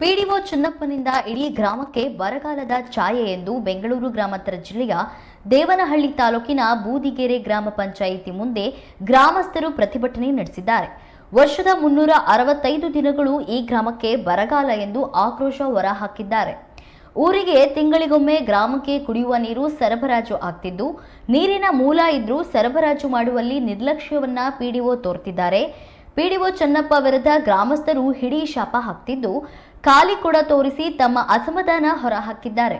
PDO ಚನ್ನಪ್ಪನಿಂದ ಇಡೀ ಗ್ರಾಮಕ್ಕೆ ಬರಗಾಲದ ಛಾಯೆ ಎಂದು ಬೆಂಗಳೂರು ಗ್ರಾಮಾಂತರ ಜಿಲ್ಲೆಯ ದೇವನಹಳ್ಳಿ ತಾಲೂಕಿನ ಬೂದಿಗೆರೆ ಗ್ರಾಮ ಪಂಚಾಯಿತಿ ಮುಂದೆ ಗ್ರಾಮಸ್ಥರು ಪ್ರತಿಭಟನೆ ನಡೆಸಿದ್ದಾರೆ. ವರ್ಷದ 365 ದಿನಗಳು ಈ ಗ್ರಾಮಕ್ಕೆ ಬರಗಾಲ ಎಂದು ಆಕ್ರೋಶ ಹೊರಹಾಕಿದ್ದಾರೆ. ಊರಿಗೆ ತಿಂಗಳಿಗೊಮ್ಮೆ ಗ್ರಾಮಕ್ಕೆ ಕುಡಿಯುವ ನೀರು ಸರಬರಾಜು ಆಗ್ತಿದ್ದು, ನೀರಿನ ಮೂಲ ಇದ್ರೂ ಸರಬರಾಜು ಮಾಡುವಲ್ಲಿ ನಿರ್ಲಕ್ಷ್ಯವನ್ನ ಪಿಡಿಒ ತೋರ್ತಿದ್ದಾರೆ. ಪಿಡಿಒ ಚನ್ನಪ್ಪ ವಿರುದ್ಧ ಗ್ರಾಮಸ್ಥರು ಹಿಡಿ ಶಾಪ ಹಾಕ್ತಿದ್ದು, ಖಾಲಿ ಕೊಡ ತೋರಿಸಿ ತಮ್ಮ ಅಸಮಾಧಾನ ಹೊರಹಾಕಿದ್ದಾರೆ.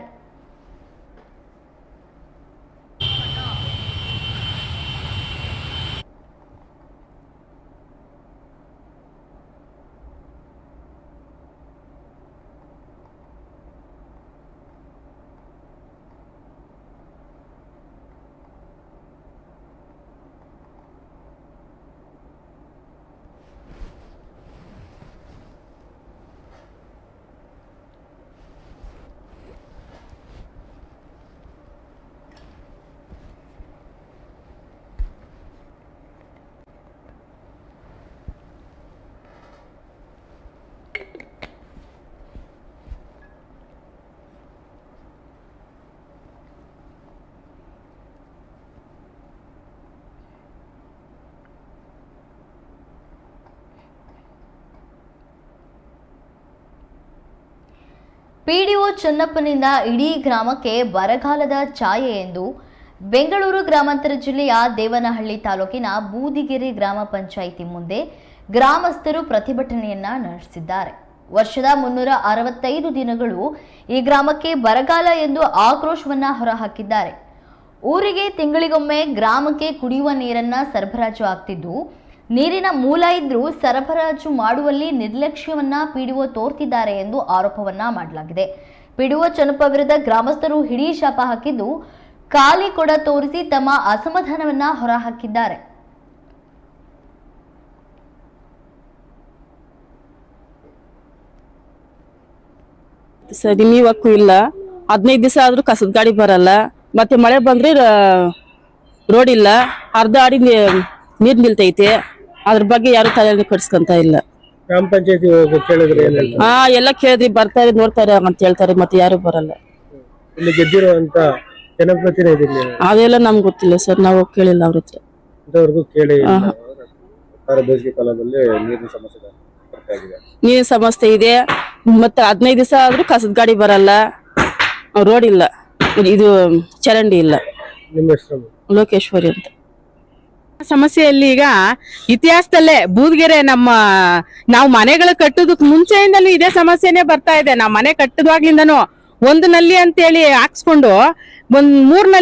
ಪಿಡಿಒ ಚನ್ನಪ್ಪನಿಂದ ಇಡೀ ಗ್ರಾಮಕ್ಕೆ ಬರಗಾಲದ ಛಾಯೆ ಎಂದು ಬೆಂಗಳೂರು ಗ್ರಾಮಾಂತರ ಜಿಲ್ಲೆಯ ದೇವನಹಳ್ಳಿ ತಾಲೂಕಿನ ಬೂದಿಗೆರೆ ಗ್ರಾಮ ಪಂಚಾಯಿತಿ ಮುಂದೆ ಗ್ರಾಮಸ್ಥರು ಪ್ರತಿಭಟನೆಯನ್ನ ನಡೆಸಿದ್ದಾರೆ. ವರ್ಷದ 365 ದಿನಗಳು ಈ ಗ್ರಾಮಕ್ಕೆ ಬರಗಾಲ ಎಂದು ಆಕ್ರೋಶವನ್ನ ಹೊರಹಾಕಿದ್ದಾರೆ. ಊರಿಗೆ ತಿಂಗಳಿಗೊಮ್ಮೆ ಗ್ರಾಮಕ್ಕೆ ಕುಡಿಯುವ ನೀರನ್ನ ಸರಬರಾಜು ಆಗ್ತಿದ್ದು, ನೀರಿನ ಮೂಲ ಇದ್ರೂ ಸರಬರಾಜು ಮಾಡುವಲ್ಲಿ ನಿರ್ಲಕ್ಷ್ಯವನ್ನ ಪಿಡಿಒ ತೋರ್ತಿದ್ದಾರೆ ಎಂದು ಆರೋಪವನ್ನ ಮಾಡಲಾಗಿದೆ. ಪಿಡಿಒ ಚನ್ನಪ್ಪ ವಿರುದ್ಧ ಗ್ರಾಮಸ್ಥರು ಹಿಡಿ ಶಾಪ ಹಾಕಿದ್ದು, ಖಾಲಿ ಕೊಡ ತೋರಿಸಿ ತಮ್ಮ ಅಸಮಾಧಾನವನ್ನ ಹೊರಹಾಕಿದ್ದಾರೆ. ಸರಿ, ನೀವಕ್ಕೂ ಇಲ್ಲ. 15 ದಿವಸ ಆದ್ರೂ ಕಸದ ಗಾಡಿ ಬರಲ್ಲ. ಮತ್ತೆ ಮಳೆ ಬಂದ್ರೆ ರೋಡ್ ಇಲ್ಲ, ಅರ್ಧ ಅಡಿ ನೀರ್ ನಿಲ್ತೈತೆ. ಅದ್ರ ಬಗ್ಗೆ ಯಾರು ತಲೆ ಕಟ್ಸ್ಕೊಂತ ಇಲ್ಲ. ಗ್ರಾಮ ಪಂಚಾಯತಿ ಕೇಳಿದ್ರೆ ಎಲ್ಲ ಕೇಳಿದ್ರಿ, ಬರ್ತಾರೆ ನೋಡ್ತಾರೆ ಅಂತ ಹೇಳ್ತಾರೆ, ಮತ್ತೆ ಯಾರು ಬರಲ್ಲ. ಇಲ್ಲಿ ಗೆದ್ದಿರುವಂತ ಜನಪ್ರತಿನಿಧಿ ಅದೆಲ್ಲ ನಮ್ಗೆ ಗೊತ್ತಿಲ್ಲ ಸರ್, ನಾವು ಕೇಳಿಲ್ಲ ಅವ್ರ ಹತ್ರ. ಇಂಥವ್ರಿಗೂ ಕೇಳಿ ಬೇಸಿಗೆ ಕಾಲದಲ್ಲಿ ನೀರಿನ ಸಮಸ್ಯೆ ಬರ್ತಾ ಇದೆ. ನೀರಿನ ಸಮಸ್ಯೆ ಇದೆ. ಮತ್ತೆ 15 ದಿವಸ ಆದ್ರೂ ಕಸದ ಗಾಡಿ ಬರಲ್ಲ, ರೋಡ್ ಇಲ್ಲ, ಇದು ಚರಂಡಿ ಇಲ್ಲ. ನಿಮ್ಮ ಹೆಸರು? ಲೋಕೇಶ್ವರಿ ಅಂತ. ಸಮಸ್ಯೆಯಲ್ಲಿ ಈಗ ಇತಿಹಾಸದಲ್ಲೇ ಬೂದಿಗೆರೆ ನಾವು ಮನೆಗಳು ಕಟ್ಟೋದಕ್ ಮುಂಚೆಯಿಂದಲೂ ಇದೇ ಸಮಸ್ಯೆನೆ ಬರ್ತಾ ಇದೆ. ನಾವು ಮನೆ ಕಟ್ಟದಾಗ್ಲಿಂದನು ಒಂದು ನಲ್ಲಿ ಅಂತೇಳಿ ಹಾಕ್ಸ್ಕೊಂಡು ಒಂದ್ 3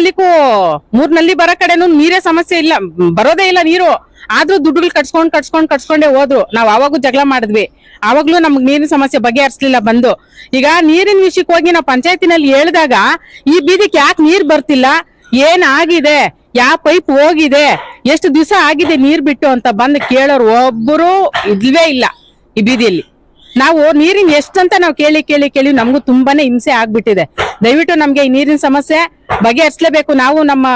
ನಲ್ಲಿ ಬರೋ ಕಡೆನೂ ನೀರೇ ಸಮಸ್ಯೆ ಇಲ್ಲ, ಬರೋದೇ ಇಲ್ಲ ನೀರು. ಆದ್ರೂ ದುಡ್ಡುಗಳು ಕಟ್ಸ್ಕೊಂಡೇ ಹೋದ್ರು. ನಾವ್ ಅವಾಗೂ ಜಗಳ ಮಾಡಿದ್ವಿ, ಅವಾಗ್ಲೂ ನಮ್ಗ್ ನೀರಿನ ಸಮಸ್ಯೆ ಬಗೆಹರಿಸ್ಲಿಲ್ಲ ಬಂದು. ಈಗ ನೀರಿನ ವಿಷಯಕ್ಕೆ ಹೋಗಿ ನಾವು ಪಂಚಾಯತಿನಲ್ಲಿ ಹೇಳಿದಾಗ ಈ ಬೀದಿಗೆ ಯಾಕೆ ನೀರ್ ಬರ್ತಿಲ್ಲ, ಏನಾಗಿದೆ, ಯಾವ ಪೈಪ್ ಹೋಗಿದೆ, ಎಷ್ಟು ದಿವಸ ಆಗಿದೆ ನೀರ್ ಬಿಟ್ಟು ಅಂತ ಬಂದು ಕೇಳೋರು ಒಬ್ಬರು ಇಲ್ವೇ ಇಲ್ಲ ಈ ಬೀದಿಯಲ್ಲಿ. ನಾವು ನೀರಿನ ಎಷ್ಟಂತ ನಾವು ಕೇಳಿ ನಮಗೂ ತುಂಬಾನೇ ಹಿಂಸೆ ಆಗ್ಬಿಟ್ಟಿದೆ. ದಯವಿಟ್ಟು ನಮ್ಗೆ ಈ ನೀರಿನ ಸಮಸ್ಯೆ ಬಗೆಹರಿಸಲೇಬೇಕು. ನಾವು ನಮ್ಮ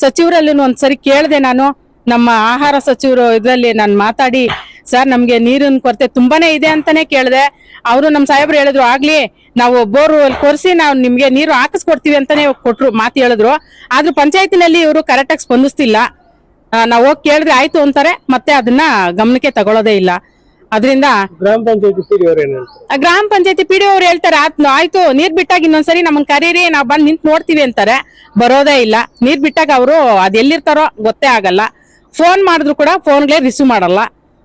ಸಚಿವರಲ್ಲಿ ಒಂದ್ಸರಿ ಕೇಳಿದೆ, ನಾನು ನಮ್ಮ ಆಹಾರ ಸಚಿವರು ಇದ್ರಲ್ಲಿ ನಾನು ಮಾತಾಡಿ, ಸರ್ ನಮ್ಗೆ ನೀರಿನ ಕೊರತೆ ತುಂಬಾನೇ ಇದೆ ಅಂತಾನೆ ಕೇಳಿದೆ. ಅವರು ನಮ್ಮ ಸಾಹೇಬ್ರು ಹೇಳಿದ್ರು, ಆಗ್ಲಿ ನಾವು ಬೋರ್ ಕೊರ್ಸಿ ನಾವು ನಿಮ್ಗೆ ನೀರು ಹಾಕಿಸ್ಕೊಡ್ತೀವಿ ಅಂತಾನೆ ಕೊಟ್ರು, ಮಾತು ಹೇಳಿದ್ರು. ಆದ್ರೂ ಪಂಚಾಯತಿನಲ್ಲಿ ಇವರು ಕರೆಕ್ಟ್ ಆಗಿ ಸ್ಪಂದಿಸ್ತಿಲ್ಲ. ನಾವ್ ಹೋಗಿ ಕೇಳಿದ್ರೆ ಆಯ್ತು ಅಂತಾರೆ, ಮತ್ತೆ ಅದನ್ನ ಗಮನಕ್ಕೆ ತಗೊಳ್ಳೋದೇ ಇಲ್ಲ. ಅದರಿಂದ ಗ್ರಾಮ ಪಂಚಾಯತಿ ಪಿಡಿಒ ಅವ್ರು ಹೇಳ್ತಾರೆ, ಆಯ್ತು ನೀರ್ ಬಿಟ್ಟಾಗ ಇನ್ನೊಂದ್ಸರಿ ನಮ್ಮನ್ ಕರೀರಿ, ನಾವ್ ಬಂದ್ ನಿಂತ್ ನೋಡ್ತೀವಿ ಅಂತಾರೆ. ಬರೋದೇ ಇಲ್ಲ. ನೀರ್ ಬಿಟ್ಟಾಗ ಅವರು ಅದ್ ಎಲ್ಲಿರ್ತಾರೋ ಗೊತ್ತೇ ಆಗಲ್ಲ. ಫೋನ್ ಮಾಡಿದ್ರು ಕೂಡ ಫೋನ್ಗಳೇ ರಿಸೀವ್ ಮಾಡಲ್ಲ.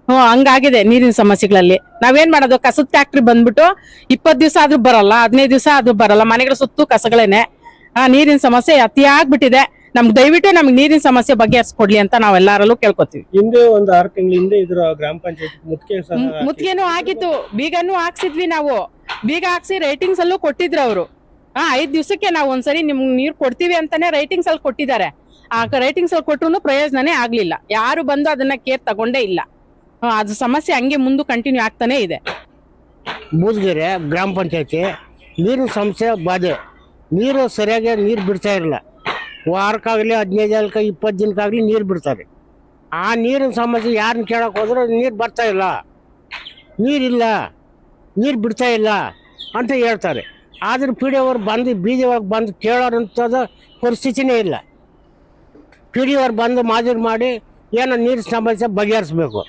ಹಂಗಾಗಿದೆ ನೀರಿನ ಸಮಸ್ಯೆಗಳಲ್ಲಿ. ನಾವೇನ್ ಮಾಡೋದು, ಕಸದ ಫ್ಯಾಕ್ಟ್ರಿ ಬಂದ್ಬಿಟ್ಟು 20 ದಿವಸ ಆದ್ರೂ ಬರಲ್ಲ, 15 ದಿವಸ ಆದ್ರೂ ಬರಲ್ಲ, ಮನೆಗಳ ಸುತ್ತು ಕಸಗಳೇನೆ. ನೀರಿನ ಸಮಸ್ಯೆ ಅತಿಯಾಗ್ಬಿಟ್ಟಿದೆ. ದಯವಿಟ್ಟು ನಮ್ಗೆ ನೀರಿನ ಸಮಸ್ಯೆ ಬಗೆಹರಿಸ್ಕೊಡ್ಲಿ ಅಂತ ನಾವೆಲ್ಲರಲ್ಲೂ ಕೇಳ್ಕೊತೀವಿ. ಹಿಂದೆ ಒಂದು 6 ತಿಂಗಳ ಹಿಂದೆ ಇದ್ರ ಗ್ರಾಮ ಪಂಚಾಯತ್ ಮುತ್ತಿಗೆನೂ ಆಗಿತ್ತು, ಬೀಗನೂ ಹಾಕ್ಸಿದ್ವಿ. ನಾವು ಬೀಗ ಹಾಕ್ಸಿ ರೈಟಿಂಗ್ಸ್ ಅಲ್ಲೂ ಕೊಟ್ಟಿದ್ರು ಅವರು. 5 ದಿವಸಕ್ಕೆ ನಾವು ಒಂದ್ಸರಿ ನಿಮ್ಗೆ ನೀರ್ ಕೊಡ್ತೀವಿ ಅಂತಾನೆ ರೈಟಿಂಗ್ಸ್ ಅಲ್ಲಿ ಕೊಟ್ಟಿದ್ದಾರೆ. ಆ ರೈಟಿಂಗ್ಸ್ ಅಲ್ಲಿ ಕೊಟ್ರು ಪ್ರಯೋಜನನೇ ಆಗ್ಲಿಲ್ಲ. ಯಾರು ಬಂದು ಅದನ್ನ ಕೇರ್ ತಗೊಂಡೇ ಇಲ್ಲ. ಅದು ಸಮಸ್ಯೆ ಹಂಗೆ ಮುಂದೆ ಕಂಟಿನ್ಯೂ ಆಗ್ತಾನೆ ಇದೆ. ಬೂದಿಗೆರೆ ಗ್ರಾಮ ಪಂಚಾಯತಿ ನೀರಿನ ಸಮಸ್ಯೆ ಬಾಧೆ. ನೀರು ಸರಿಯಾಗಿ ನೀರು ಬಿಡ್ತಾ ಇರಲ್ಲ. ವಾರಕ್ಕಾಗಲಿ 15 ದಿನಕ್ಕೆ 20 ದಿನಕ್ಕಾಗಲಿ ನೀರು ಬಿಡ್ತಾರೆ. ಆ ನೀರಿನ ಸಮಸ್ಯೆ ಯಾರನ್ನ ಕೇಳಕ್ಕೆ ಹೋದ್ರೆ ನೀರು ಬರ್ತಾ ಇಲ್ಲ, ನೀರಿಲ್ಲ, ನೀರು ಬಿಡ್ತಾ ಇಲ್ಲ. ಅಂತ ಹೇಳ್ತಾರೆ. ಆದ್ರೆ ಪಿ ಡಿ ಅವ್ರು ಬಂದು ಬೀದಿ ಒಳಗೆ ಬಂದು ಕೇಳೋರಂಥದ್ದು ಪರಿಸ್ಥಿತಿನೇ ಇಲ್ಲ. ಪಿ ಡಿ ಅವ್ರು ಬಂದು ಮಾಜೂರು ಮಾಡಿ ಏನೋ ನೀರು ಸಮಸ್ಯೆ ಬಗೆಹರಿಸ್ಬೇಕು.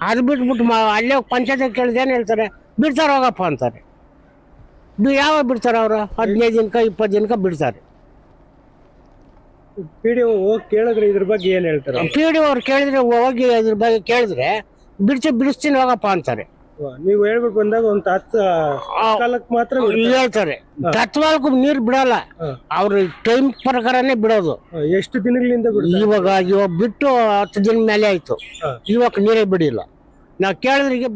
ಅದು ಬಿಟ್ಬಿಟ್ಟು ಅಲ್ಲೇ ಪಂಚಾಯತ್ ಕೇಳಿದ್ರೆ ಏನು ಹೇಳ್ತಾರೆ, ಬಿಡ್ತಾರೆ ಹೋಗಪ್ಪ ಅಂತಾರೆ. ಯಾವಾಗ ಬಿಡ್ತಾರೆ ಅವರು? 15 ದಿನಕ್ಕೆ 20 ದಿನಕ್ಕೆ ಬಿಡ್ತಾರೆ. ಪಿಡಿಒ ಹೋಗಿ ಕೇಳಿದ್ರೆ ಇದ್ರ ಬಗ್ಗೆ ಏನ್ ಹೇಳ್ತಾರೆ? ಪಿ ಡಿ ಅವ್ರು ಕೇಳಿದ್ರೆ ಹೋಗಿ ಇದ್ರ ಬಗ್ಗೆ ಕೇಳಿದ್ರೆ ಬಿಡಿಸ್ತೀನಿ ಹೋಗಪ್ಪ ಅಂತಾರೆ. ನೀವು ಹೇಳ್ಬಿಟ್ಟು ಬಂದಾಗ ಒಂದು ಕಾಲಕ್ಕೆ ಮಾತ್ರ ಹೇಳ್ತಾರೆ. ತತ್ವಾಲ್ಗೂ ನೀರು ಬಿಡಲ್ಲ, ಅವ್ರ ಟೈಮ್ ಪ್ರಕಾರನೇ ಬಿಡೋದು. ಎಷ್ಟು ದಿನಗಳಿಂದ ಇವಾಗ ಬಿಟ್ಟು 10 ದಿನ ಮೇಲೆ ಆಯ್ತು, ಇವಾಗ ನೀರೇ ಬಿಡಿಲ್ಲ. ನಾವು ಕೇಳಿದ್ರೆ ಈಗ